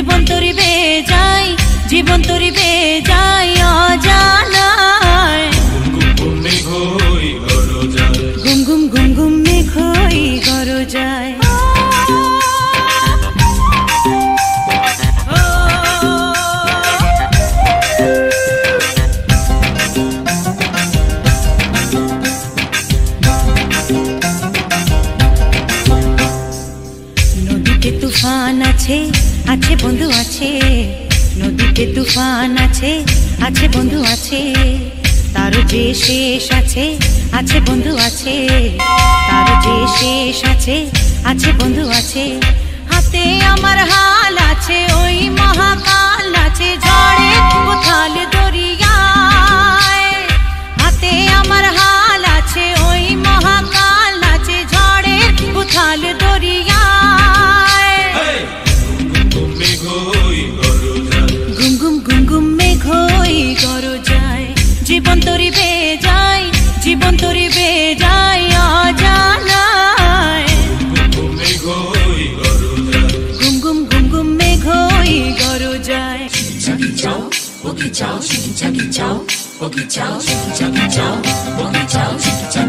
জীবন তরিবে যায়, জীবন তরিবে যায় অজানায়। ঘুম ঘুম ঘুম ঘুম মেঘ হই গরজায়। নদীতে তুফান আছে, আছে বন্ধু আছে। নদীতে তুফান আছে, আছে বন্ধু আছে। তার যে শেষ আছে, আছে বন্ধু আছে। তার যে শেষ আছে, আছে বন্ধু আছে। হাতে আমার হাল আছে, ওই মহাকাল আছে ঝড়ে উথাল দরিয়ায়। হাতে আমার হাল আছে, ওই মহাকাল আছে ঝড়ে উথাল দরিয়ায়। ঘুম ঘুম ঘুম ঘুম মেঘ হই গরজায়। জীবন তরিবে যায়, জীবন তরিবে যায় অজানায়। ঘুম ঘুম ঘুম ঘুম মেঘ হই গরজায়। Boogie chow, chicky chuggy chow. Boogie chow, chicky chuggy chow. Boogie chow, chicky chuggy chow.